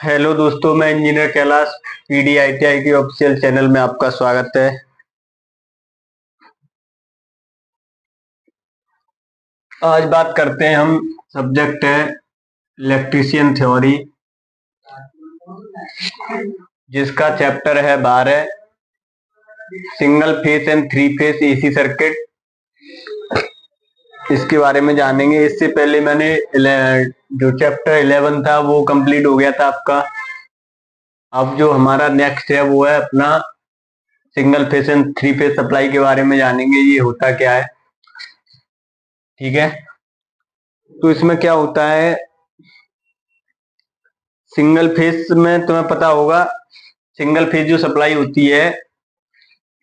Hello दोस्तों, मैं engineer Kailash पीडीआईटीआई की ऑफिशियल चैनल में आपका स्वागत है। आज बात करते हैं हम। सब्जेक्ट है इलेक्ट्रीशियन थ्योरी, जिसका चैप्टर है 12 single phase and three phase AC circuit. इसके बारे में जानेंगे। इससे पहले मैंने जो चैप्टर 11 था वो कंप्लीट हो गया था आपका। अब जो हमारा नेक्स्ट है वो है अपना single phase and three phase supply के बारे में जानेंगे, ये होता क्या है। ठीक है, तो इसमें क्या होता है। सिंगल फेस में तुम्हें पता होगा, सिंगल फेस जो सप्लाई होती है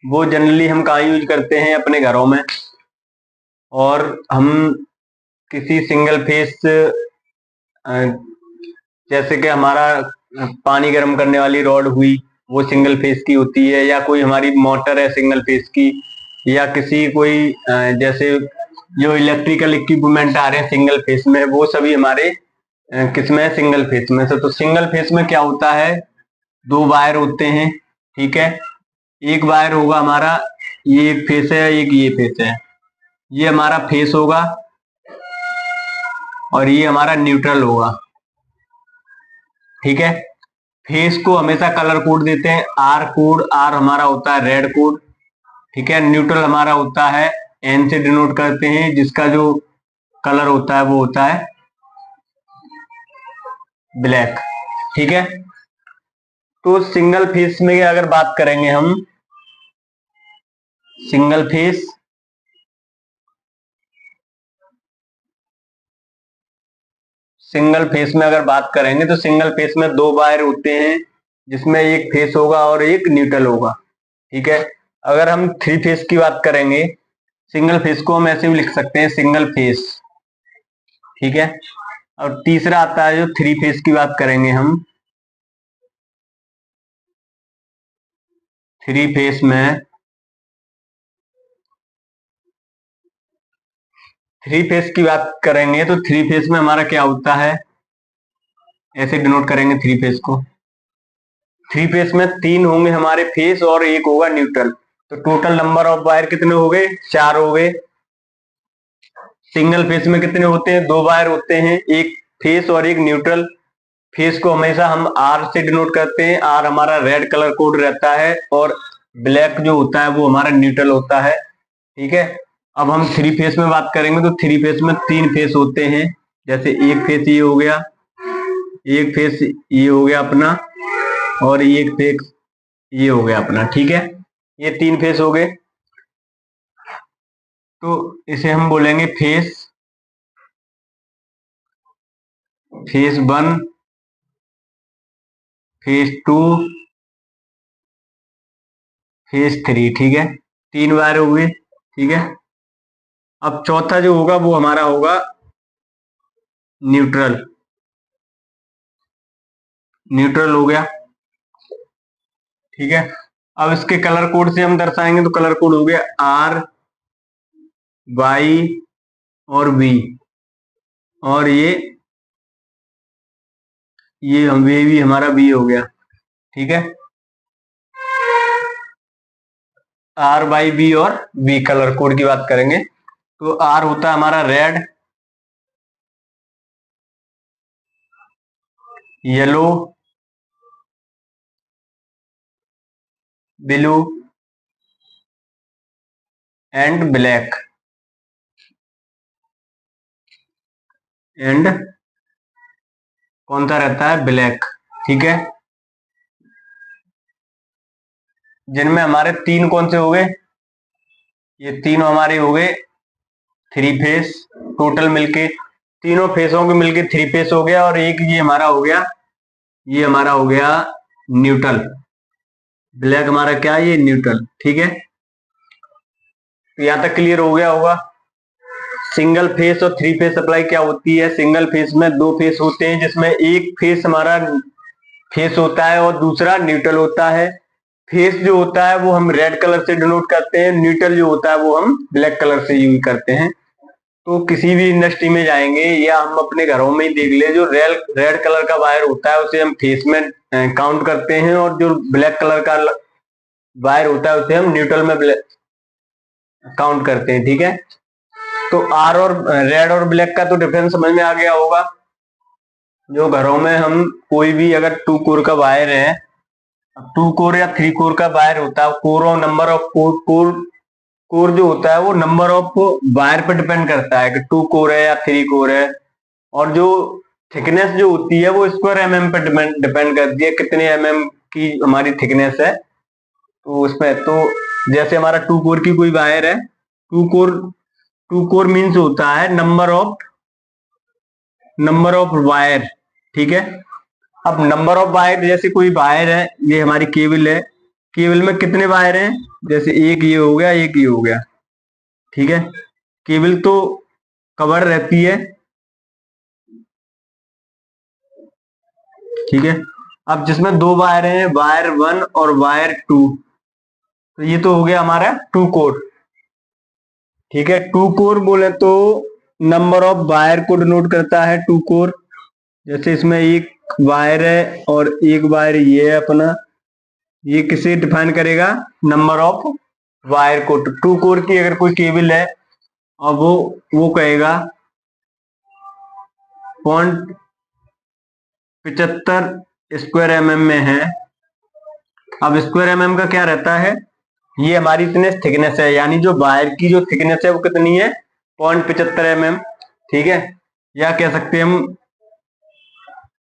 वो जनरली हम कहाँ यूज करते हैं, अपने घरों में। और हम किसी सिंगल फेस, जैसे कि हमारा पानी गर्म करने वाली रॉड हुई, वो सिंगल फेस की होती है, या कोई हमारी मोटर है सिंगल फेस की, या किसी कोई जैसे जो इलेक्ट्रिकल इक्विपमेंट आ रहे हैं सिंगल फेस में, वो सभी हमारे किसमें, सिंगल फेस में से। तो सिंगल फेस में क्या होता है, दो वायर होते हैं। ठीक है, एक वायर होगा हमारा, ये एक फेस है, एक ये फेस है। ये हमारा फेस होगा और ये हमारा न्यूट्रल होगा। ठीक है, फेस को हमेशा कलर कोड देते हैं, आर कोड। आर हमारा होता है रेड कोड। ठीक है, न्यूट्रल हमारा होता है एन से डिनोट करते हैं, जिसका जो कलर होता है वो होता है ब्लैक। ठीक है, तो सिंगल फेस में अगर बात करेंगे हम, सिंगल फेस सिंगल फेस में अगर बात करेंगे तो सिंगल फेस में दो वायर होते हैं, जिसमें एक फेस होगा और एक न्यूट्रल होगा। ठीक है, अगर हम थ्री फेस की बात करेंगे, सिंगल फेस को हम ऐसे भी लिख सकते हैं, सिंगल फेस। ठीक है, और तीसरा आता है जो थ्री फेस की बात करेंगे हम। थ्री फेस में थ्री फेस की बात करेंगे तो थ्री फेस में हमारा क्या होता है, ऐसे डिनोट करेंगे थ्री फेस को। थ्री फेस में तीन होंगे हमारे फेस और एक होगा न्यूट्रल। तो टोटल नंबर ऑफ वायर कितने हो गए, चार हो गए। सिंगल फेस में कितने होते हैं, दो वायर होते हैं, एक फेस और एक न्यूट्रल। फेस को हमेशा हम आर से डिनोट करते हैं, आर हमारा रेड कलर कोड रहता है, और ब्लैक जो होता है वो हमारा न्यूट्रल होता है। ठीक है, अब हम थ्री फेस में बात करेंगे तो थ्री फेस में तीन फेस होते हैं। जैसे एक फेस ये हो गया, एक फेस ये हो गया अपना, और एक फेस ये हो गया अपना। ठीक है, ये तीन फेस हो गए। तो इसे हम बोलेंगे phase phase one, phase two, phase three. ठीक है, तीन वायर हो गए। ठीक है, अब चौथा जो होगा वो हमारा होगा न्यूट्रल। न्यूट्रल हो गया। ठीक है, अब इसके कलर कोड से हम दर्शाएंगे तो कलर कोड हो गया आर, वाई और बी। और ये हम ये भी हमारा बी हो गया। ठीक है, आर, वाई, बी और बी कलर कोड की बात करेंगे तो आर होता है हमारा red, yellow, blue and black. And कौन सा रहता है, ब्लैक। ठीक है, जिनमें हमारे तीन कौन से हो गए, ये तीनों हमारे हो गए थ्री फेस। टोटल मिलके तीनों फेसों के मिलके थ्री फेस हो गया, और एक ये हमारा हो गया, ये हमारा हो गया न्यूट्रल। ब्लैक हमारा क्या है, ये न्यूट्रल। ठीक है, तो यहां तक क्लियर हो गया होगा। सिंगल फेस और थ्री फेस सप्लाई क्या होती है। सिंगल फेस में दो फेस होते हैं, जिसमें एक फेस हमारा फेस होता है और दूसरा न्यूट्रल होता है। फेस जो होता है वो हम रेड कलर से डिनोट करते हैं, न्यूट्रल जो होता है वो हम ब्लैक कलर से यूज करते हैं। तो किसी भी इंडस्ट्री में जाएंगे या हम अपने घरों में ही देख ले, जो रेड रेड कलर का वायर होता है उसे हम फेस में काउंट करते हैं, और जो ब्लैक कलर का वायर होता है उसे हम न्यूट्रल में काउंट करते हैं। ठीक है, तो आर और रेड और ब्लैक का तो डिफरेंस समझ में आ गया होगा। जो घरों में हम कोई भी अगर 2 कोर का वायर है, 2 कोर या 3 कोर का वायर होता है, कोर और नंबर ऑफ कोर कोर जो होता है वो नंबर ऑफ वायर पर डिपेंड करता है कि 2 कोर है या 3 कोर है। और जो थिकनेस जो होती है वो स्क्वायर एमएम पर डिपेंड करती है, कितने एमएम की हमारी थिकनेस है। तो उसमें तो जैसे हमारा 2 कोर की कोई वायर है, 2 कोर 2 कोर मीन्स होता है नंबर ऑफ वायर। ठीक है, अब नंबर ऑफ वायर, जैसे कोई वायर है, ये हमारी केबल है, केबल में कितने वायर हैं, जैसे एक ये हो गया, एक ये हो गया। ठीक है, केबल तो कवर रहती है। ठीक है, अब जिसमें 2 वायर हैं, वायर 1 और वायर 2, तो ये तो हो गया हमारा 2 कोर। ठीक है, 2 कोर बोले तो नंबर ऑफ वायर को डिनोट करता है 2 कोर। जैसे इसमें एक वायर है और एक वायर ये है अपना, ये किसे डिफाइन करेगा, नंबर ऑफ वायर को। 2 कोर की अगर कोई केबल है और वो कहेगा 0.75 स्क्वायर एमएम में है। अब स्क्वायर एमएम का क्या रहता है, ये हमारी इतने थिकनेस है, यानी जो वायर की जो थिकनेस है वो कितनी है, 0.75 mm। ठीक है, या कह सकते हैं हम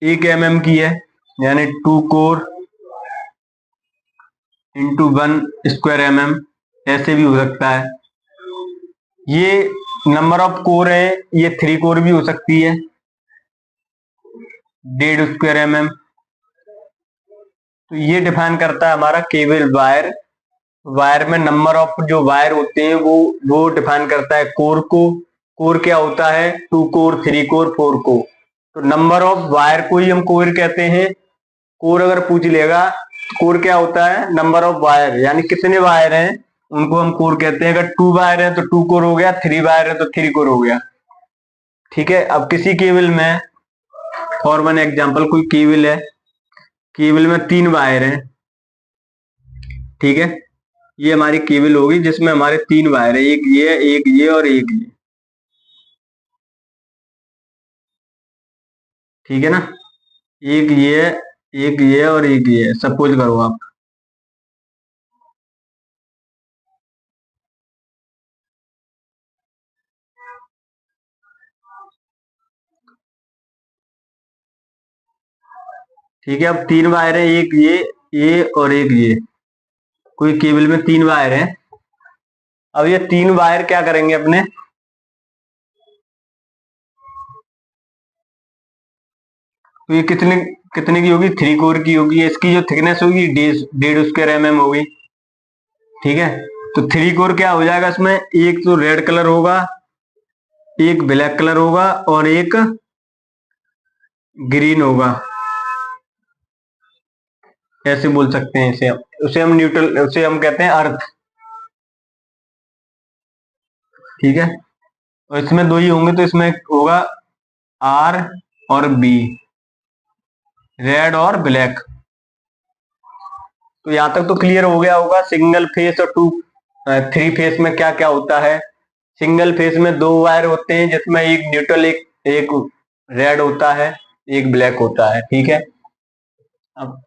1 mm की है, यानी 2 कोर इंटू 1 स्क्वायर एमएम, ऐसे भी हो सकता है। ये नंबर ऑफ कोर है, ये 3 कोर भी हो सकती है, 1.5 स्क्वायर एमएम। तो ये डिफाइन करता है हमारा केबल वायर। वायर में नंबर ऑफ जो वायर होते हैं वो डिफाइन करता है कोर को। कोर क्या होता है, 2 कोर, 3 कोर, 4 कोर। तो नंबर ऑफ वायर को ही हम कोर कहते हैं। कोर अगर पूछ लेगा, कोर क्या होता है, नंबर ऑफ वायर, यानी कितने वायर हैं उनको हम कोर कहते हैं। अगर 2 वायर है तो 2 कोर हो गया, 3 वायर है तो 3 कोर हो गया। ठीक है, अब किसी केबल में, फॉर वन एग्जांपल, कोई केबल है, केबल में 3 वायर है। ठीक है, ये हमारी केबल होगी जिसमें हमारे 3 वायर है, एक ये और एक ये। ठीक है ना, एक ये और एक ये, सपोज करो आप। ठीक है, अब 3 वायर है, एक ये और एक ये, कोई केबल में 3 वायर है। अब ये 3 वायर क्या करेंगे अपने, तो ये कितने कितने की होगी, 3 कोर की होगी। इसकी जो थिकनेस होगी 1.5 स्क्वायर एमएम होगी। ठीक है, तो 3 कोर क्या हो जाएगा, इसमें एक तो रेड कलर होगा, एक ब्लैक कलर होगा और एक ग्रीन होगा, ऐसे बोल सकते हैं इसे। उसे हम न्यूट्रल, उसे हम कहते हैं अर्थ। ठीक है, और इसमें 2 ही होंगे, तो इसमें होगा आर और बी, रेड और ब्लैक। तो यहां तक तो क्लियर हो गया होगा सिंगल फेस और 3 फेस में क्या क्या होता है। सिंगल फेस में 2 वायर होते हैं जिसमें एक न्यूट्रल, एक रेड होता है, एक ब्लैक होता है। ठीक है, अब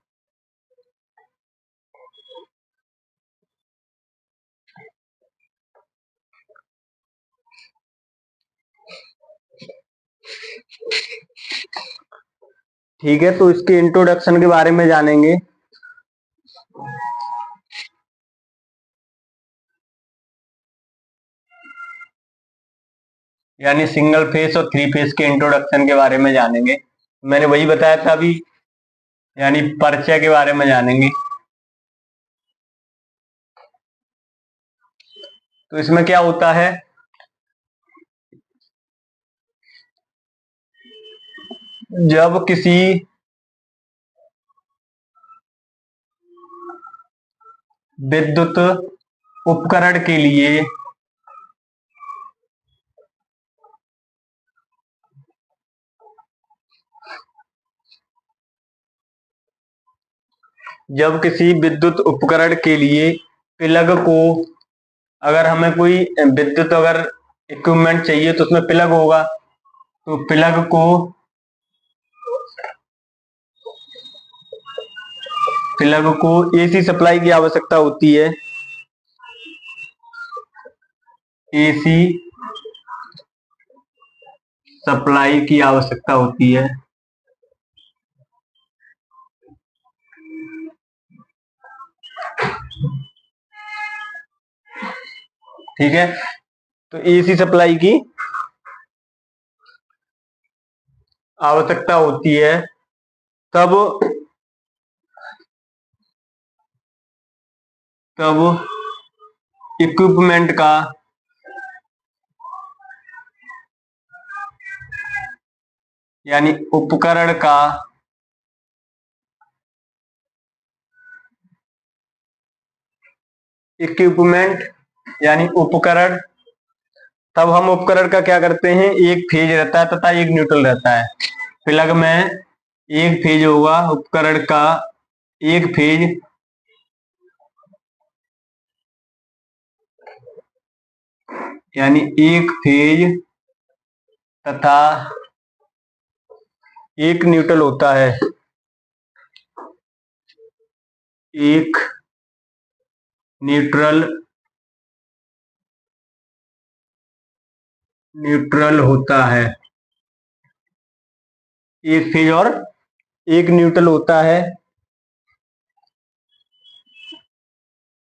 ठीक है, तो इसके इंट्रोडक्शन के बारे में जानेंगे। यानी सिंगल फेस और 3 फेस के इंट्रोडक्शन के बारे में जानेंगे। मैंने वही बताया था अभी, यानी परिचय के बारे में जानेंगे। तो इसमें क्या होता है, जब किसी विद्युत उपकरण के लिए जब किसी विद्युत उपकरण के लिए प्लग को, अगर हमें कोई विद्युत अगर इक्विपमेंट चाहिए तो उसमें प्लग होगा, तो प्लग को एसी सप्लाई की आवश्यकता होती है। एसी सप्लाई की आवश्यकता होती है। ठीक है, तो एसी सप्लाई की आवश्यकता होती है। तब इक्विपमेंट का यानी उपकरण का इक्विपमेंट यानी उपकरण, तब हम उपकरण का क्या करते हैं, एक फेज रहता है तथा एक न्यूट्रल रहता है। प्लग में एक फेज होगा, उपकरण का एक फेज यानी एक फेज तथा एक न्यूट्रल होता है। एक न्यूट्रल होता है। एक फेज और एक न्यूट्रल होता है।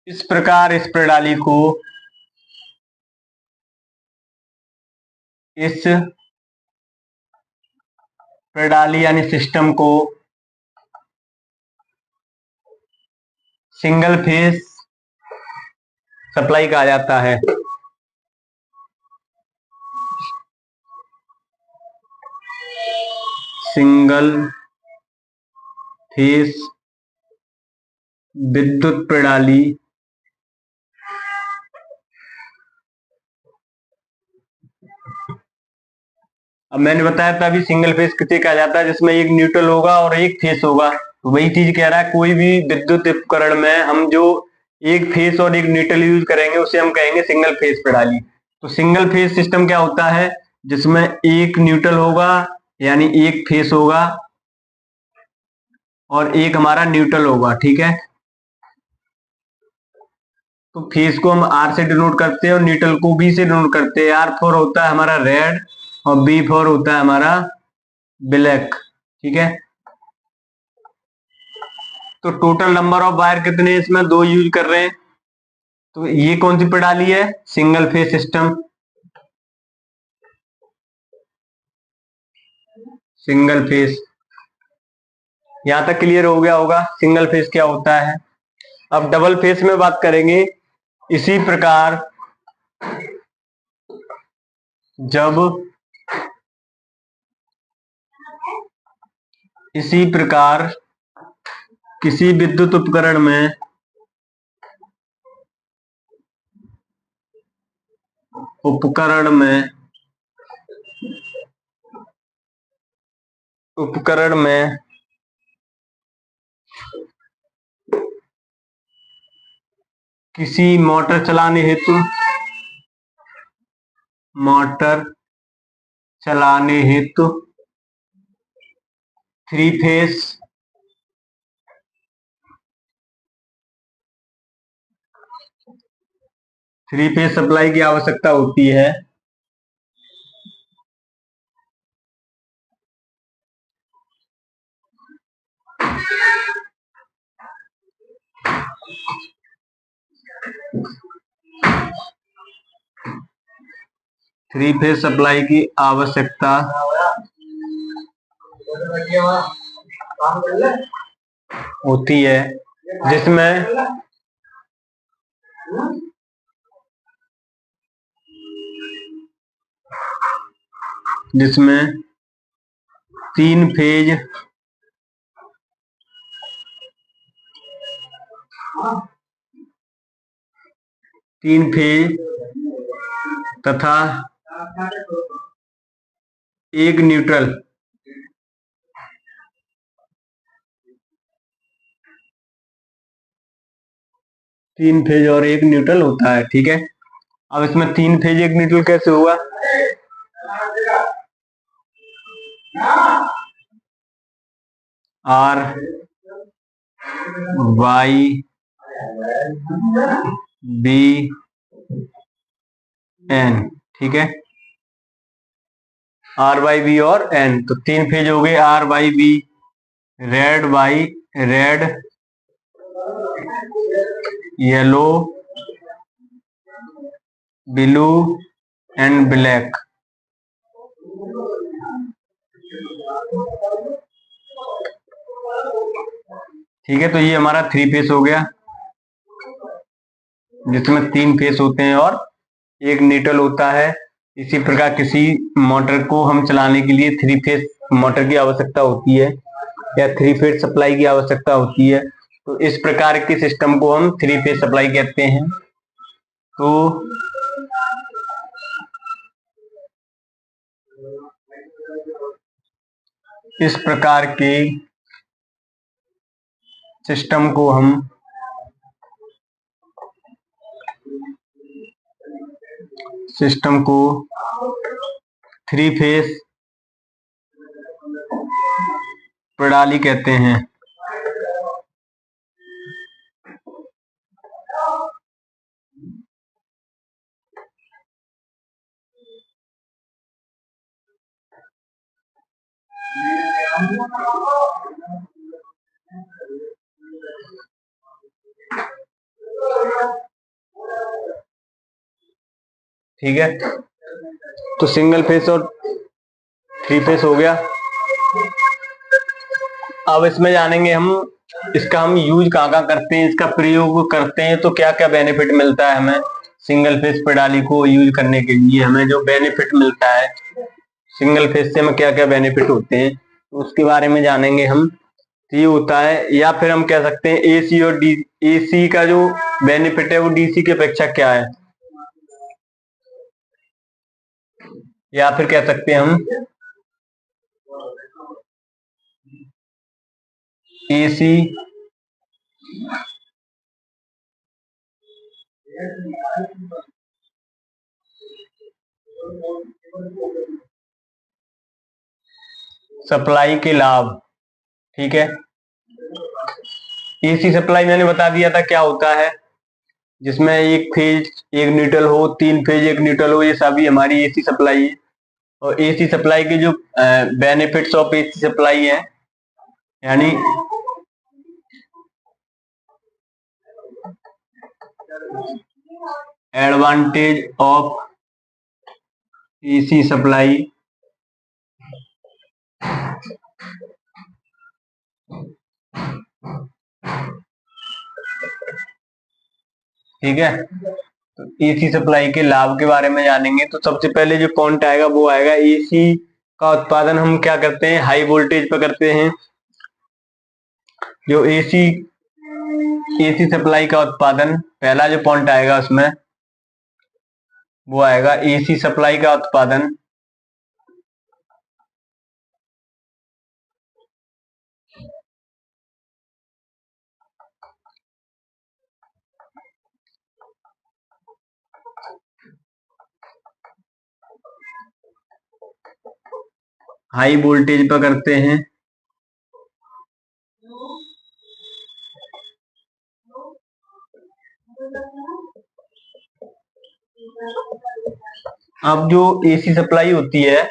इस प्रकार इस प्रणाली यानी सिस्टम को सिंगल फेज सप्लाई कहा जाता है। सिंगल फेज विद्युत प्रणाली अब मैंने बताया था अभी सिंगल फेज किसे कहा जाता है, जिसमें एक न्यूट्रल होगा और एक फेज होगा। तो वही चीज कह रहा है, कोई भी विद्युत उपकरण में हम जो एक फेज और एक न्यूट्रल यूज करेंगे उसे हम कहेंगे सिंगल फेज प्रणाली। तो सिंगल फेज सिस्टम क्या होता है, जिसमें एक न्यूट्रल होगा यानी एक फेज होगा और एक हमारा न्यूट्रल होगा। ठीक है, तो फेज को हम आर से डिनोट करते हैं और न्यूट्रल को बी से डिनोट करते हैं। आर फॉर होता है हमारा रेड और बी फॉर होता है हमारा ब्लैक। ठीक है, तो टोटल नंबर ऑफ वायर कितने इसमें दो यूज कर रहे हैं। तो ये कौन सी प्रणाली है, single phase system. Single phase, यहां तक क्लियर हो गया होगा सिंगल फेज क्या होता है। अब डबल फेज में बात करेंगे। इसी प्रकार जब इसी प्रकार किसी विद्युत उपकरण में उपकरण में किसी मोटर चलाने हेतु थ्री फेज सप्लाई की आवश्यकता होती है। थ्री फेज सप्लाई की आवश्यकता होती है, जिसमें तीन फेज तथा एक न्यूट्रल 3 फेज और 1 न्यूट्रल होता है। ठीक है, अब इसमें 3 फेज 1 न्यूट्रल कैसे हुआ? R Y B N. ठीक है, आर वाई बी और एन, तो 3 फेज हो गए R Y B, red Y red, yellow, blue and black. ठीक है, तो ये हमारा 3 फेस हो गया जिसमें 3 फेस होते हैं और 1 न्यूट्रल होता है। इसी प्रकार किसी मोटर को हम चलाने के लिए 3 फेस मोटर की आवश्यकता होती है या 3 फेस सप्लाई की आवश्यकता होती है। तो इस प्रकार के सिस्टम को हम 3 फेस सप्लाई कहते हैं। तो इस प्रकार के सिस्टम को हम सिस्टम 3 फेस प्रणाली कहते हैं। ठीक है, तो सिंगल फेस और 3 फेस हो गया। अब इसमें जानेंगे हम इसका हम यूज कहाँ कहाँ करते हैं, इसका प्रयोग करते हैं तो क्या क्या बेनिफिट मिलता है हमें। सिंगल फेस प्रणाली को यूज करने के लिए हमें जो बेनिफिट मिलता है, सिंगल फेस से हमें क्या क्या बेनिफिट होते हैं, तो उसके बारे में जानेंगे हम। तो ये होता है, या फिर हम कह सकते हैं एसी और डी, एसी का जो बेनिफिट है वो डीसी की अपेक्षा क्या है, या फिर कह सकते हैं हम एसी सप्लाई के लाभ। ठीक है, एसी सप्लाई मैंने बता दिया था क्या होता है, जिसमें 1 फेज 1 न्यूट्रल हो, 3 फेज 1 न्यूट्रल हो, ये सभी हमारी एसी सप्लाई है। और एसी सप्लाई के जो बेनिफिट्स ऑफ एसी सप्लाई है, यानी एडवांटेज ऑफ एसी सप्लाई, ठीक है। तो एसी सप्लाई के लाभ के बारे में जानेंगे तो सबसे पहले जो पॉइंट आएगा वो आएगा एसी का उत्पादन हम क्या करते हैं, हाई वोल्टेज पे करते हैं। जो एसी सप्लाई का उत्पादन, पहला जो पॉइंट आएगा उसमें वो आएगा एसी सप्लाई का उत्पादन हाई वोल्टेज पर करते हैं। अब जो एसी सप्लाई होती है,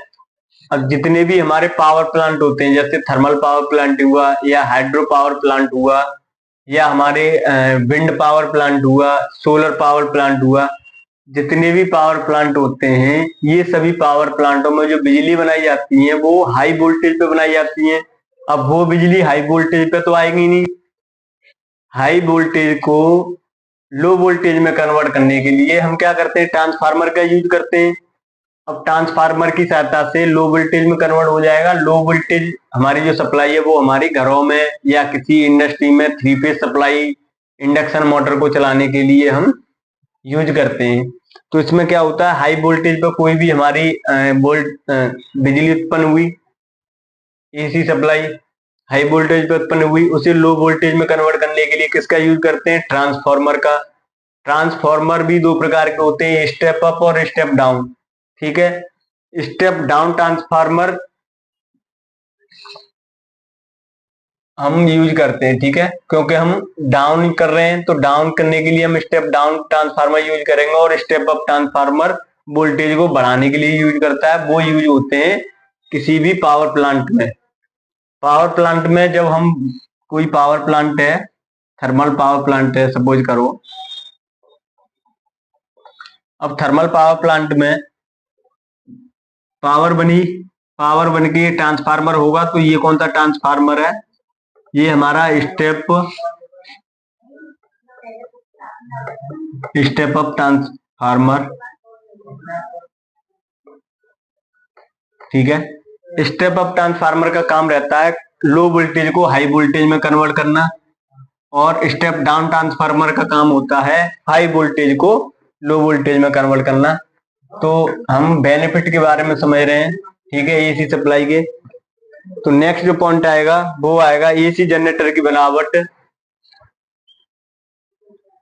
अब जितने भी हमारे पावर प्लांट होते हैं, जैसे थर्मल पावर प्लांट हुआ या हाइड्रो पावर प्लांट हुआ या हमारे विंड पावर प्लांट हुआ, सोलर पावर प्लांट हुआ, जितने भी पावर प्लांट होते हैं, ये सभी पावर प्लांटों में जो बिजली बनाई जाती है वो हाई वोल्टेज पे बनाई जाती है। अब वो बिजली हाई वोल्टेज पे तो आएगी नहीं, हाई वोल्टेज को लो वोल्टेज में कन्वर्ट करने के लिए हम क्या करते हैं, ट्रांसफार्मर का यूज करते हैं। अब ट्रांसफार्मर की सहायता से लो वोल्टेज में कन्वर्ट हो जाएगा। लो वोल्टेज हमारी जो सप्लाई है वो हमारी घरों में या किसी इंडस्ट्री में 3 फेज सप्लाई इंडक्शन मोटर को चलाने के लिए हम यूज करते हैं। तो इसमें क्या होता है, हाई वोल्टेज पर कोई भी हमारी बिजली उत्पन्न हुई, एसी सप्लाई हाई वोल्टेज पर उत्पन्न हुई, उसे लो वोल्टेज में कन्वर्ट करने के लिए किसका यूज करते हैं, ट्रांसफार्मर का। ट्रांसफॉर्मर भी दो प्रकार के होते हैं, स्टेप अप और स्टेप डाउन। ठीक है, स्टेप डाउन ट्रांसफार्मर हम यूज करते हैं, ठीक है, क्योंकि हम डाउन कर रहे हैं तो डाउन करने के लिए हम स्टेप डाउन ट्रांसफार्मर यूज करेंगे, और स्टेप अप ट्रांसफार्मर वोल्टेज को बढ़ाने के लिए यूज करता है। वो यूज होते हैं किसी भी पावर प्लांट में। पावर प्लांट में जब हम, कोई पावर प्लांट है, थर्मल पावर प्लांट है सपोज करो, अब थर्मल पावर प्लांट में पावर बनी, पावर बन के ट्रांसफार्मर होगा, तो ये कौन सा ट्रांसफार्मर है, ये हमारा स्टेप अप ट्रांसफार्मर। ठीक है, स्टेप अप ट्रांसफार्मर का काम रहता है लो वोल्टेज को हाई वोल्टेज में कन्वर्ट करना, और स्टेप डाउन ट्रांसफार्मर का काम होता है हाई वोल्टेज को लो वोल्टेज में कन्वर्ट करना। तो हम बेनिफिट के बारे में समझ रहे हैं, ठीक है, एसी सप्लाई के। तो नेक्स्ट जो पॉइंट आएगा वो आएगा एसी जनरेटर की बनावट।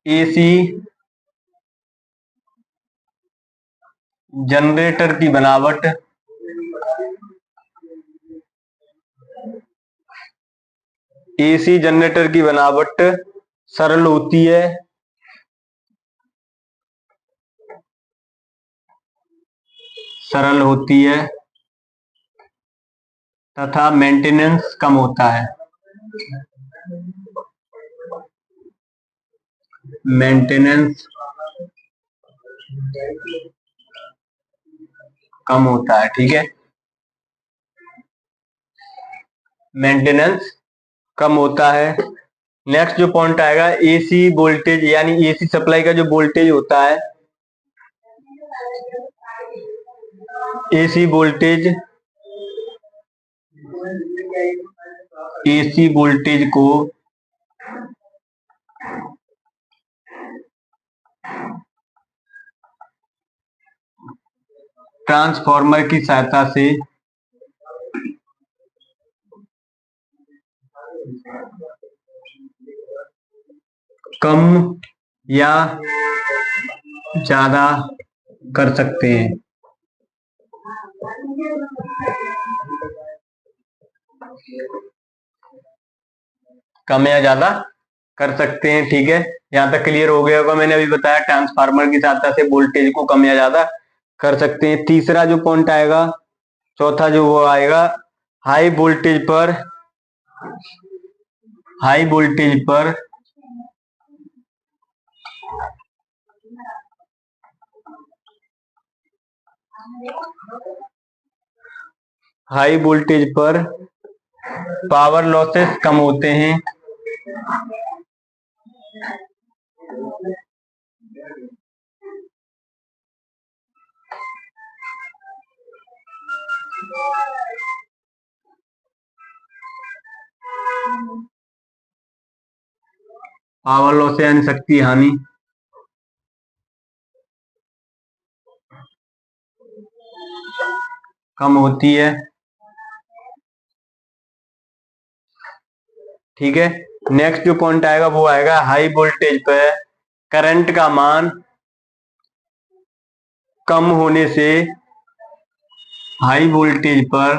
एसी जनरेटर की बनावट, एसी जनरेटर की बनावट सरल होती है, सरल होती है तथा मेंटेनेंस कम होता है, मेंटेनेंस कम होता है। ठीक है, मेंटेनेंस कम होता है। नेक्स्ट जो पॉइंट आएगा एसी वोल्टेज, यानी एसी सप्लाई का जो वोल्टेज होता है, एसी वोल्टेज, एसी वोल्टेज को ट्रांसफार्मर की सहायता से कम या ज्यादा कर सकते हैं, कम या ज्यादा कर सकते हैं। ठीक है, यहां तक क्लियर हो गया होगा। मैंने अभी बताया ट्रांसफार्मर की सहायता से वोल्टेज को कम या ज्यादा कर सकते हैं। तीसरा जो पॉइंट आएगा, चौथा जो वो आएगा, हाई वोल्टेज पर, हाई वोल्टेज पर हाई वोल्टेज पर पावर लॉसेस कम होते हैं, पावर लॉस यानी शक्ति हानि कम होती है। ठीक है, नेक्स्ट जो पॉइंट आएगा वो आएगा हाई वोल्टेज पे करंट का मान कम होने से, हाई वोल्टेज पर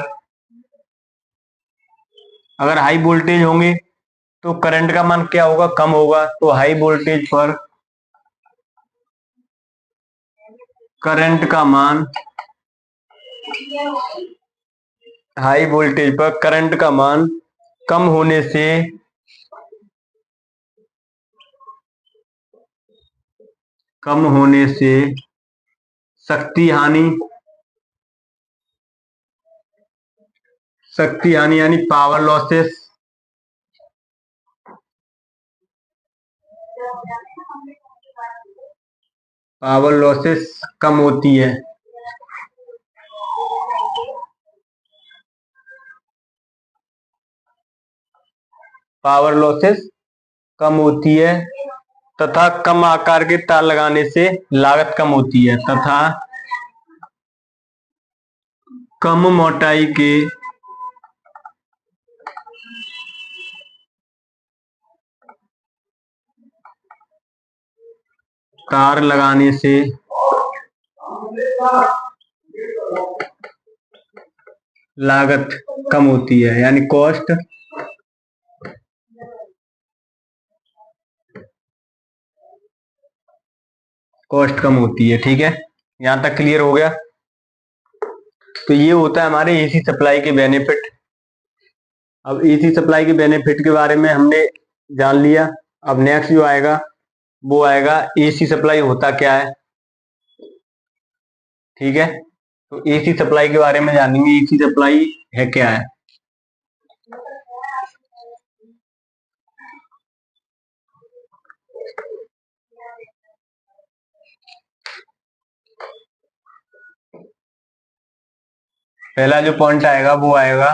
अगर हाई वोल्टेज होंगे तो करंट का मान क्या होगा, कम होगा। तो हाई वोल्टेज पर करंट का मान, हाई वोल्टेज पर करंट का मान कम होने से शक्ति हानि, शक्ति हानि यानी पावर लॉसेस कम होती है। पावर लॉसेस कम होती है तथा कम आकार के तार लगाने से लागत कम होती है, तथा कम मोटाई के तार लगाने से लागत कम होती है, यानी कॉस्ट कम होती है। ठीक है, यहां तक क्लियर हो गया। तो ये होता है हमारे एसी सप्लाई के बेनिफिट। अब एसी सप्लाई के बेनिफिट के बारे में हमने जान लिया। अब नेक्स्ट जो आएगा वो आएगा एसी सप्लाई होता क्या है। ठीक है, तो एसी सप्लाई के बारे में जानेंगे, एसी सप्लाई है क्या है। पहला जो पॉइंट आएगा वो आएगा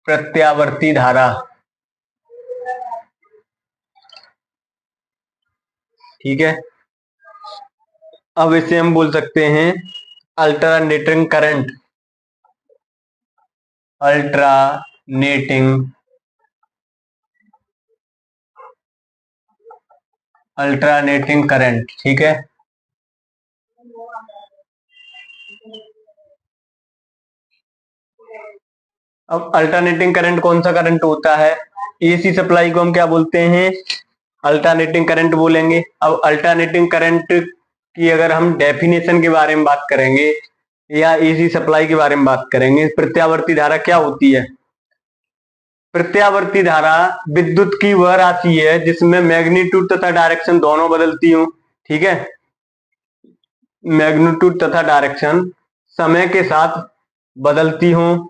प्रत्यावर्ती धारा। ठीक है, अब इसे हम बोल सकते हैं alternating current. Alternating alternating current. ठीक है, अब अल्टरनेटिंग करंट कौन सा करंट होता है। एसी सप्लाई को हम क्या बोलते हैं, अल्टरनेटिंग करंट बोलेंगे। अब अल्टरनेटिंग करंट की अगर हम डेफिनेशन के बारे में बात करेंगे या एसी सप्लाई के बारे में बात करेंगे, प्रत्यावर्ती धारा क्या होती है। प्रत्यावर्ती धारा विद्युत की वह राशि है जिसमें मैग्नीट्यूड तथा डायरेक्शन दोनों बदलती हूं। ठीक है, मैग्नीट्यूड तथा डायरेक्शन समय के साथ बदलती हूं,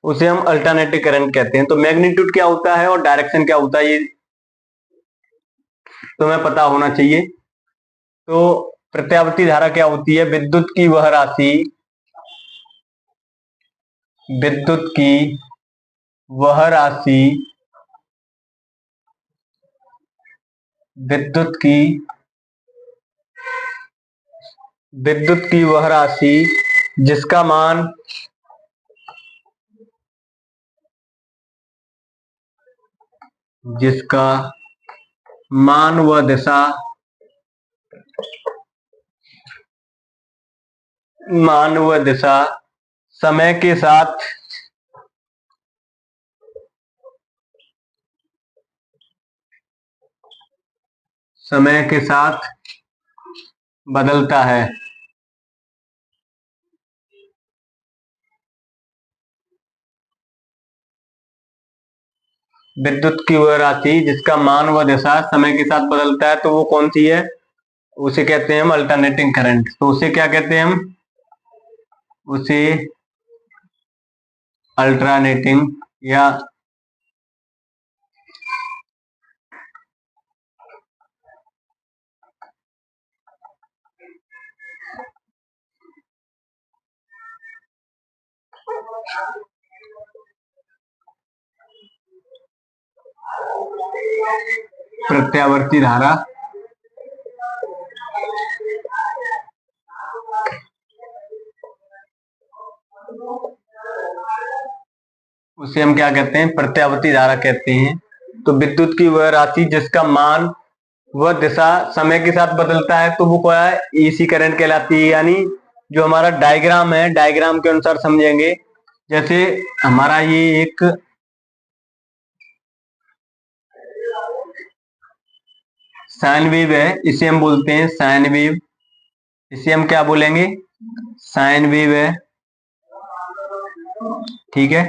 उसे हम अल्टरनेटिव करंट कहते हैं। तो मैग्नीट्यूड क्या होता है और डायरेक्शन क्या होता है ये तुम्हें पता होना चाहिए। तो प्रत्यावर्ती धारा क्या होती है, विद्युत की वह राशि, विद्युत की वह राशि, विद्युत की विद्युत की वह राशि जिसका मान व दिशा समय के साथ बदलता है। विद्युत की वह राशि जिसका मान व दिशा समय के साथ बदलता है, तो वो कौन सी है, उसे कहते हैं हम अल्टरनेटिंग करंट। तो उसे क्या कहते हैं हम, उसे अल्टरनेटिंग या प्रत्यावर्ती धारा उसे हम क्या कहते हैं, प्रत्यावर्ती धारा कहते हैं। तो विद्युत की वह राशि जिसका मान व दिशा समय के साथ बदलता है, तो वो क्या है, एसी करंट कहलाती है। यानी जो हमारा डायग्राम है, डायग्राम के अनुसार समझेंगे। जैसे हमारा ये एक साइन वेव है, इसे हम बोलते हैं साइन वेव। इसे हम क्या बोलेंगे, साइन वेव है। ठीक है,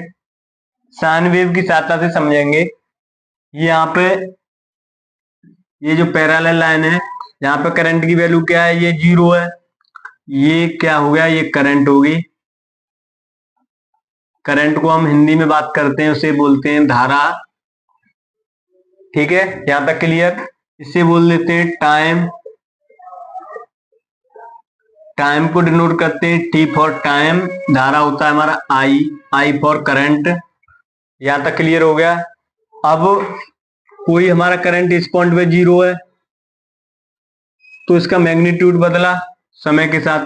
साइन वेव की सहायता से समझेंगे। यहाँ पे ये जो पैरेलल लाइन है, यहाँ पे करंट की वैल्यू क्या है, ये 0 है। ये क्या हो गया, ये करंट होगी। करंट को हम हिंदी में बात करते हैं, उसे बोलते हैं धारा। ठीक है, यहां तक क्लियर। इसे बोल देते हैं टाइम। टाइम को डिनोट करते हैं टी फॉर टाइम। धारा होता है हमारा आई, आई फॉर करंट। यहां तक क्लियर हो गया। अब कोई हमारा करंट इस पॉइंट पे 0 है, तो इसका मैग्नीट्यूड बदला समय के साथ।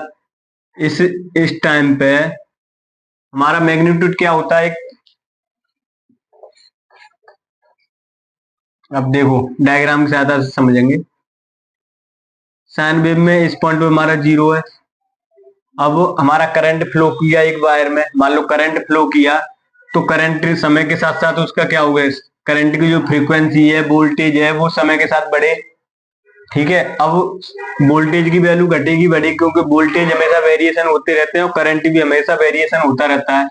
इस टाइम पे हमारा मैग्नीट्यूड क्या होता है, अब देखो डायग्राम की सहायता से समझेंगे। साइन वेव में इस पॉइंट पे हमारा जीरो है। अब हमारा करंट फ्लो किया एक वायर में, मान लो करंट फ्लो किया, तो करंट समय के साथ साथ उसका क्या होगा, करंट की जो फ्रीक्वेंसी है, वोल्टेज है, वो समय के साथ बढ़े। ठीक है, अब वोल्टेज की वैल्यू घटेगी बढ़ेगी, क्योंकि वोल्टेज हमेशा वेरिएशन होते रहते हैं और करंट भी हमेशा वेरिएशन होता रहता है।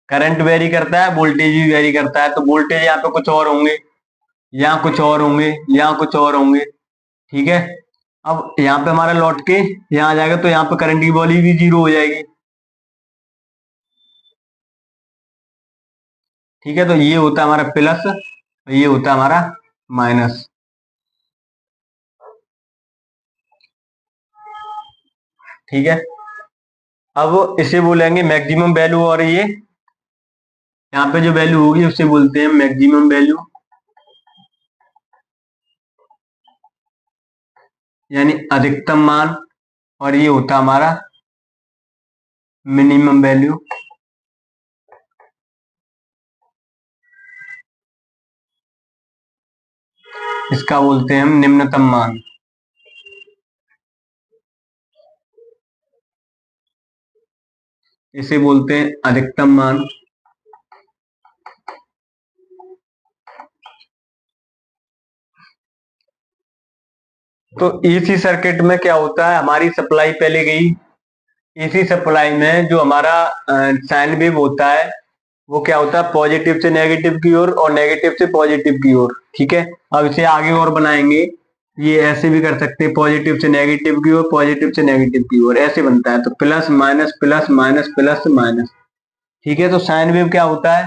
करंट वेरी करता है, वोल्टेज भी वेरी करता है, तो वोल्टेज यहाँ पे कुछ और होंगे, यहाँ कुछ और होंगे, यहाँ कुछ और होंगे। ठीक है, अब यहाँ पे हमारा लौट के यहाँ आ जाएगा, तो यहाँ पे करंट की वैल्यू भी जीरो हो जाएगी। ठीक है, तो ये होता है हमारा प्लस, ये होता है हमारा माइनस। ठीक है, अब इसे बोलेंगे मैक्सिमम वैल्यू, और ये यहाँ पे जो वैल्यू होगी उसे बोलते हैं मैक्सिमम वैल्यू, यानी अधिकतम मान, और ये होता हमारा मिनिमम वैल्यू। इसका बोलते हैं हम निम्नतम मान। इसे बोलते हैं अधिकतम मान। तो एसी सर्किट में क्या होता है, हमारी सप्लाई पहले गई, एसी सप्लाई में जो हमारा साइन वेव होता है वो क्या होता है, पॉजिटिव से नेगेटिव की ओर और नेगेटिव से पॉजिटिव की ओर। ठीक है, अब इसे आगे और बनाएंगे, ये ऐसे भी कर सकते हैं, पॉजिटिव से नेगेटिव की ओर, पॉजिटिव से नेगेटिव की ओर, ऐसे बनता है, तो plus minus plus minus plus minus. ठीक है, तो साइन वेव क्या होता है,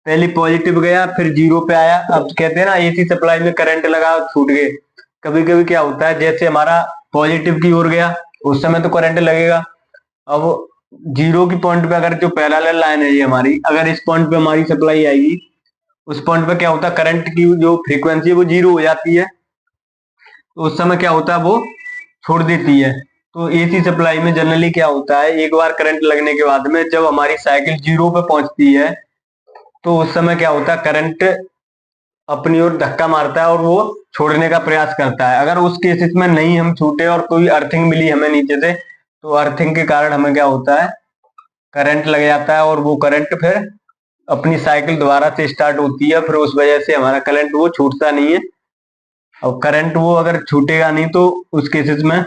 पहले पॉजिटिव गया फिर जीरो पे आया। अब कहते हैं ना एसी सप्लाई में करंट लगा छूट गए, कभी कभी क्या होता है, जैसे हमारा पॉजिटिव की ओर गया उस समय तो करंट लगेगा। अब जीरो की पॉइंट पे अगर जो पैरेलल लाइन है ये हमारी, अगर इस पॉइंट पे हमारी सप्लाई आएगी, उस पॉइंट पे क्या होता है, करंट की जो फ्रीक्वेंसी है वो जीरो हो जाती है, तो उस समय क्या होता है, वो छोड़ देती है। तो एसी सप्लाई में जनरली क्या होता है, एक बार करंट लगने के बाद में जब हमारी साइकिल जीरो पे पहुंचती है, तो उस समय क्या होता है, करंट अपनी ओर धक्का मारता है और वो छोड़ने का प्रयास करता है। अगर उस केसेस में नहीं हम छूटे और कोई अर्थिंग मिली हमें नीचे से, तो अर्थिंग के कारण हमें क्या होता है, करंट लग जाता है, और वो करंट फिर अपनी साइकिल दोबारा से स्टार्ट होती है, फिर उस वजह से हमारा करंट वो छूटता नहीं है। और करंट वो अगर छूटेगा नहीं तो उस केसेस में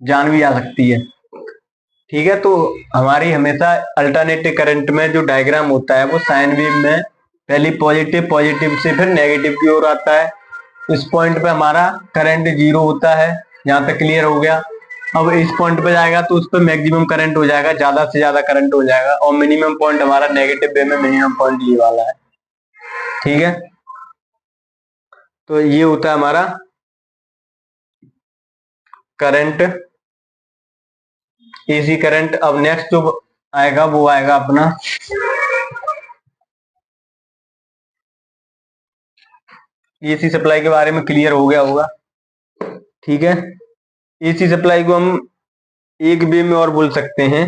जान भी आ सकती है। ठीक है, तो हमारी हमेशा अल्टरनेटिव करंट में जो डायग्राम होता है वो साइन वेव में पहले पॉजिटिव, पॉजिटिव से फिर नेगेटिव की ओर आता है। इस पॉइंट पे हमारा करंट जीरो होता है, यहाँ तक क्लियर हो गया। अब इस पॉइंट पे जाएगा तो उस पर मैक्सिमम करंट हो जाएगा, ज्यादा से ज्यादा करंट हो जाएगा, और मिनिमम पॉइंट हमारा नेगेटिव वे में मिनिमम पॉइंट ये वाला है। ठीक है, तो ये होता है हमारा करंट, एसी करंट। अब नेक्स्ट जो आएगा वो आएगा अपना एसी सप्लाई के बारे में क्लियर हो गया होगा। ठीक है, एसी सप्लाई को हम एक वे में और बोल सकते हैं,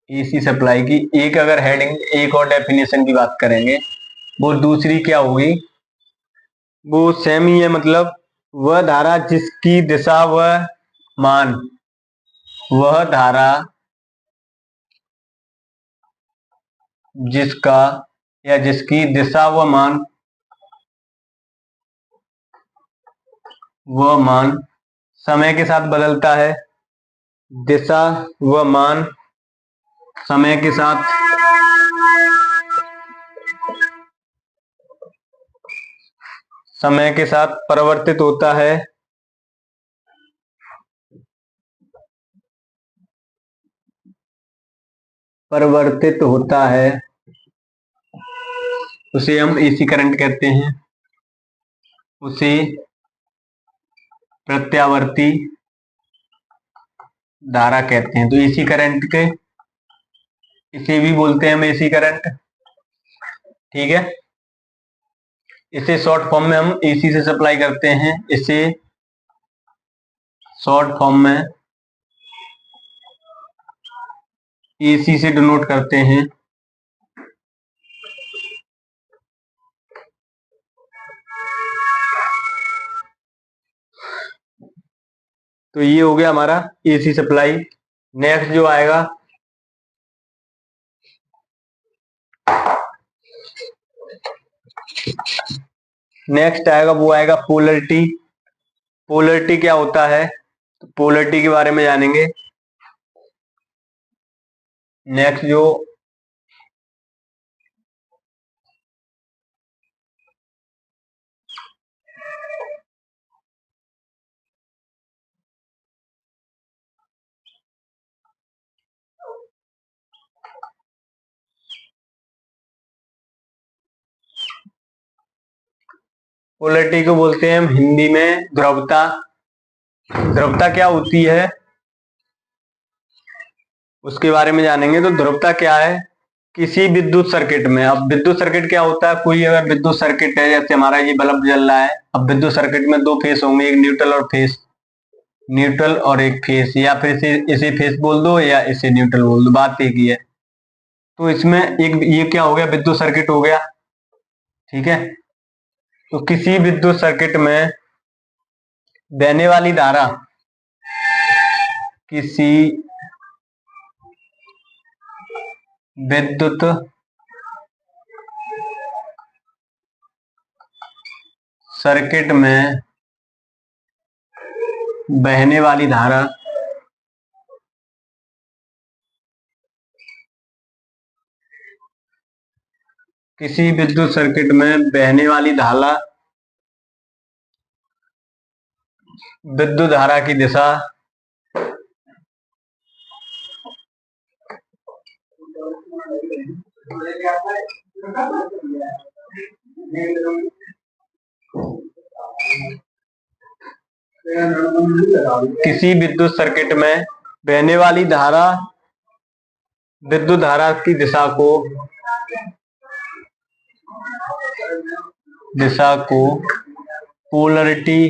एसी सप्लाई की एक अगर हेडिंग, एक और डेफिनेशन की बात करेंगे, वो दूसरी क्या होगी, वो सेम ही है, मतलब वह धारा जिसकी दिशा व मान, वह धारा जिसका या जिसकी दिशा व मान, वह मान समय के साथ बदलता है, दिशा व मान समय के साथ परिवर्तित होता है, परिवर्तित होता है, उसे हम एसी करंट कहते हैं, उसे प्रत्यावर्ती धारा कहते हैं। तो एसी करंट के इसे भी बोलते हैं हम एसी करंट। ठीक है, इसे शॉर्ट फॉर्म में हम एसी से सप्लाई करते हैं, इसे शॉर्ट फॉर्म में AC से डिनोट करते हैं। तो ये हो गया हमारा AC सप्लाई। नेक्स्ट जो आएगा वो आएगा पोलरिटी। पोलरिटी क्या होता है, तो पोलरिटी के बारे में जानेंगे। नेक्स्ट जो पोलरिटी को बोलते हैं हम हिंदी में ध्रुवता। ध्रुवता क्या होती है उसके बारे में जानेंगे। तो ध्रुवता क्या है, किसी विद्युत सर्किट में, अब विद्युत सर्किट क्या होता है, कोई अगर विद्युत सर्किट है, जैसे हमारा ये बल्ब जल रहा है, अब विद्युत सर्किट में दो फेस होंगे, एक न्यूट्रल और फेस, न्यूट्रल और एक फेस, या फिर इसे फेस बोल दो या इसे न्यूट्रल बोल दो, बात एक ही है। तो इसमें एक ये क्या हो गया, विद्युत सर्किट हो गया, ठीक है। तो किसी विद्युत सर्किट में बहने वाली धारा, किसी विद्युत सर्किट में बहने वाली धारा किसी विद्युत सर्किट में बहने वाली धारा, विद्युत धारा की दिशा किसी विद्युत सर्किट में बहने वाली धारा, विद्युत धारा की दिशा को पोलरिटी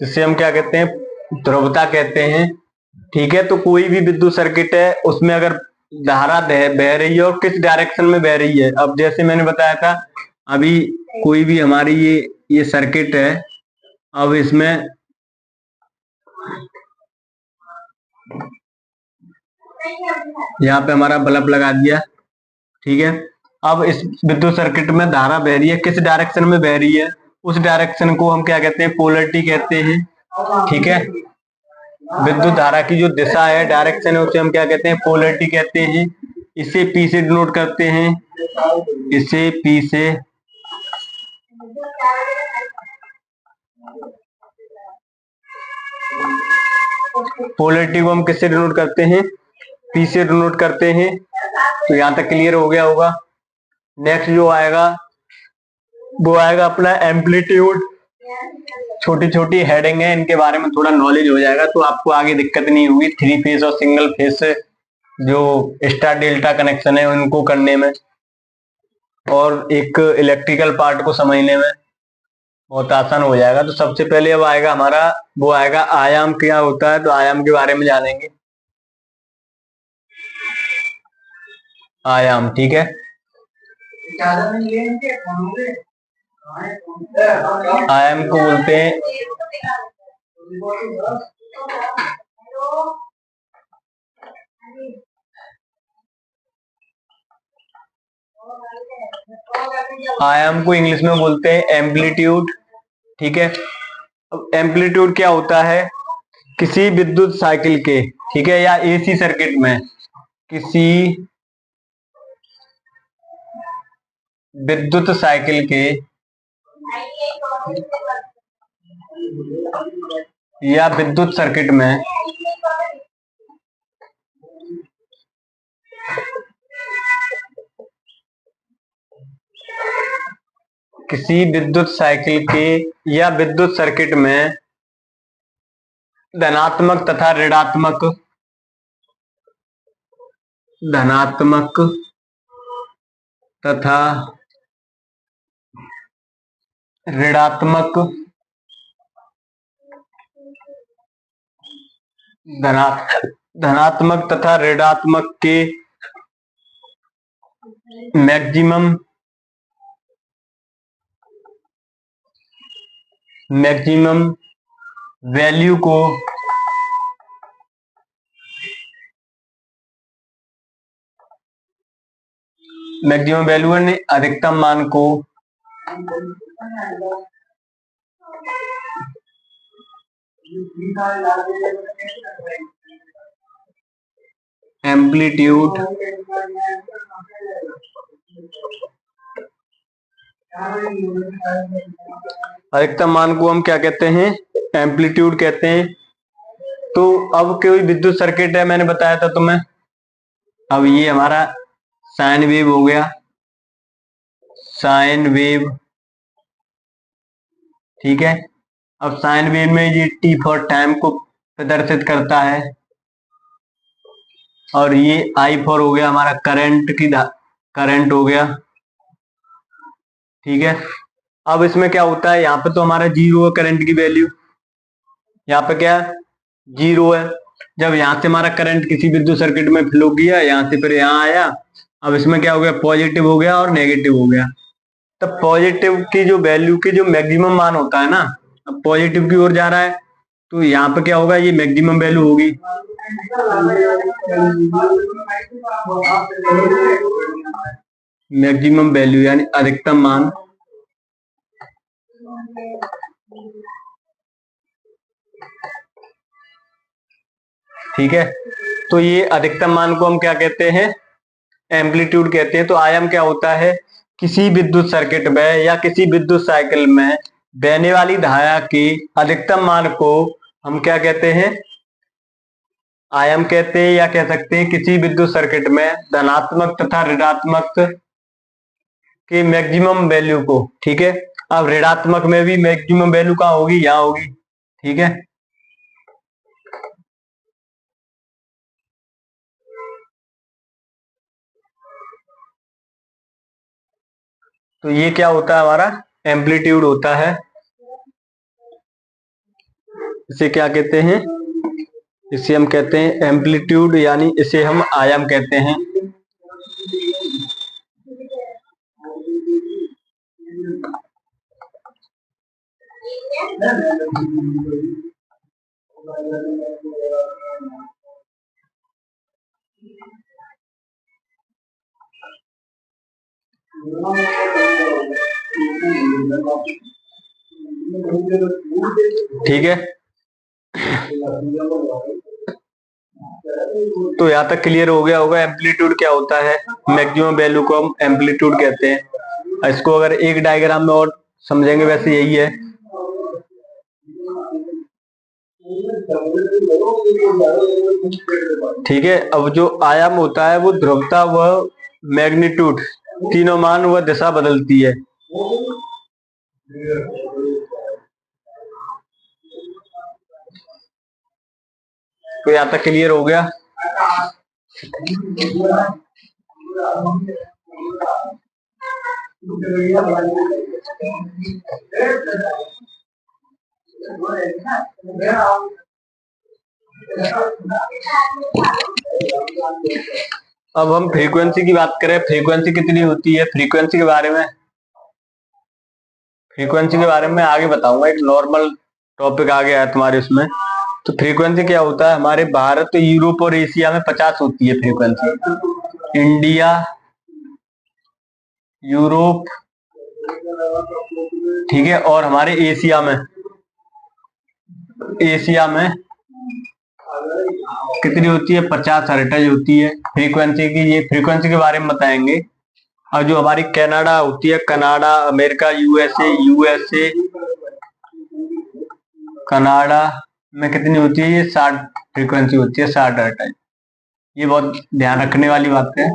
जिसे हम क्या कहते हैं, ध्रुवता कहते हैं, ठीक है। तो कोई भी विद्युत सर्किट है, उसमें अगर धारा बह रही है और किस डायरेक्शन में बह रही है, अब जैसे मैंने बताया था अभी, कोई भी हमारी ये सर्किट है, अब इसमें यहाँ पे हमारा बल्ब लगा दिया, ठीक है। अब इस विद्युत सर्किट में धारा बह रही है, किस डायरेक्शन में बह रही है, उस डायरेक्शन को हम क्या कहते हैं, पोलरिटी कहते हैं, ठीक है। विद्युत धारा की जो दिशा है, डायरेक्शन है, उसे हम क्या कहते हैं, पोलरिटी कहते हैं। इसे P से डिनोट करते हैं, इसे P से पोलरिटी को हम किससे डिनोट करते हैं, P से डिनोट करते हैं। तो यहां तक क्लियर हो गया होगा। नेक्स्ट जो आएगा वो आएगा अपना एम्पलीट्यूड। छोटी छोटी हेडिंग है, इनके बारे में थोड़ा नॉलेज हो जाएगा तो आपको आगे दिक्कत नहीं होगी, थ्री फेज और सिंगल फेज से जो स्टार डेल्टा कनेक्शन है उनको करने में, और एक इलेक्ट्रिकल पार्ट को समझने में बहुत आसान हो जाएगा। तो सबसे पहले अब आएगा हमारा, वो आएगा आयाम क्या होता है, तो आयाम के बारे में जानेंगे। आयाम, ठीक है। आयाम को बोलते हैं आयाम को इंग्लिश में बोलते हैं एम्पलीट्यूड, ठीक है। अब एम्पलीट्यूड क्या होता है, किसी विद्युत साइकिल के, ठीक है, या AC सर्किट में किसी विद्युत साइकिल के या विद्युत सर्किट में किसी विद्युत साइकिल के या विद्युत सर्किट में धनात्मक तथा ऋणात्मक, धनात्मक तथा ऋणात्मक, धनात्मक तथा ऋणात्मक के मैक्सिमम वैल्यू को अधिकतम मान को एम्पलीट्यूड अधिकतम मान को हम क्या कहते हैं? एम्पलीट्यूड कहते हैं। तो अब कोई विद्युत सर्किट है, मैंने बताया था तुम्हें। अब ये हमारा साइन वेव हो गया, साइन वेव, ठीक है। अब साइन वेव में ये टी फॉर टाइम को प्रदर्शित करता है, और ये आई फॉर हो गया हमारा करंट हो गया, ठीक है। अब इसमें क्या होता है, यहाँ पे तो हमारा जीरो है करंट की वैल्यू, यहाँ पे क्या जीरो है। जब यहाँ से हमारा करंट किसी विद्युत सर्किट में फ्लो किया, यहाँ से फिर यहाँ आया, अब इसमें क्या हो गया, पॉजिटिव हो गया और नेगेटिव हो गया। तब पॉजिटिव की जो वैल्यू की जो मैक्सिमम मान होता है ना, अब पॉजिटिव की ओर जा रहा है, तो यहाँ पे क्या होगा, ये मैक्सिमम वैल्यू होगी। मैक्सिमम वैल्यू यानी अधिकतम मान, ठीक है। तो ये अधिकतम मान को हम क्या कहते हैं? एम्पलीट्यूड कहते हैं। तो आयाम क्या होता है? किसी विद्युत सर्किट में या किसी विद्युत साइकिल में बहने वाली धारा की अधिकतम मान को हम क्या कहते हैं? आयाम कहते हैं, या कह सकते हैं किसी विद्युत सर्किट में धनात्मक तथा ऋणात्मक के मैक्सिमम वैल्यू को, ठीक है। अब ऋणात्मक में भी मैक्सिमम वैल्यू कहाँ होगी? यहाँ होगी, ठीक है। तो ये क्या होता है? हमारा एम्पलीट्यूड होता है। इसे क्या कहते हैं? इसे हम कहते हैं एम्पलीट्यूड, यानी इसे हम आयाम कहते हैं। ठीक है, तो यहां तक क्लियर हो गया होगा एम्पलीट्यूड क्या होता है। मैक्सिमम वैल्यू को हम एम्पलीट्यूड कहते हैं। इसको अगर एक डायग्राम में और समझेंगे, वैसे यही है। ठीक है, अब जो आयाम होता है वो ध्रुवता व मैग्नीट्यूड तीनों मान व दिशा बदलती है। तो यहां तक क्लियर हो गया। अब हम फ्रीक्वेंसी की बात करें, फ्रीक्वेंसी कितनी होती है, फ्रीक्वेंसी के बारे में आगे बताऊंगा। एक नॉर्मल टॉपिक आ गया है तुम्हारे उसमें। तो फ्रीक्वेंसी क्या होता है? हमारे भारत, यूरोप और एशिया में 50 होती है फ्रीक्वेंसी। इंडिया, यूरोप, ठीक है, और हमारे एशिया में कितनी होती है? 50 हर्ट्ज होती है फ्रीक्वेंसी की। ये फ्रीक्वेंसी के बारे में बताएंगे। और जो हमारी कनाडा होती है, कनाडा, अमेरिका, यूएसए, कनाडा में कितनी होती है? ये 60 फ्रीक्वेंसी होती है, 60 हर्ट्ज। ये बहुत ध्यान रखने वाली बात है,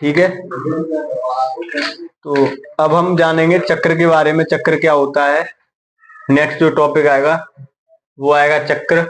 ठीक है। तो अब हम जानेंगे चक्र के बारे में। चक्र क्या होता है? नेक्स्ट जो टॉपिक आएगा वो आएगा चक्र।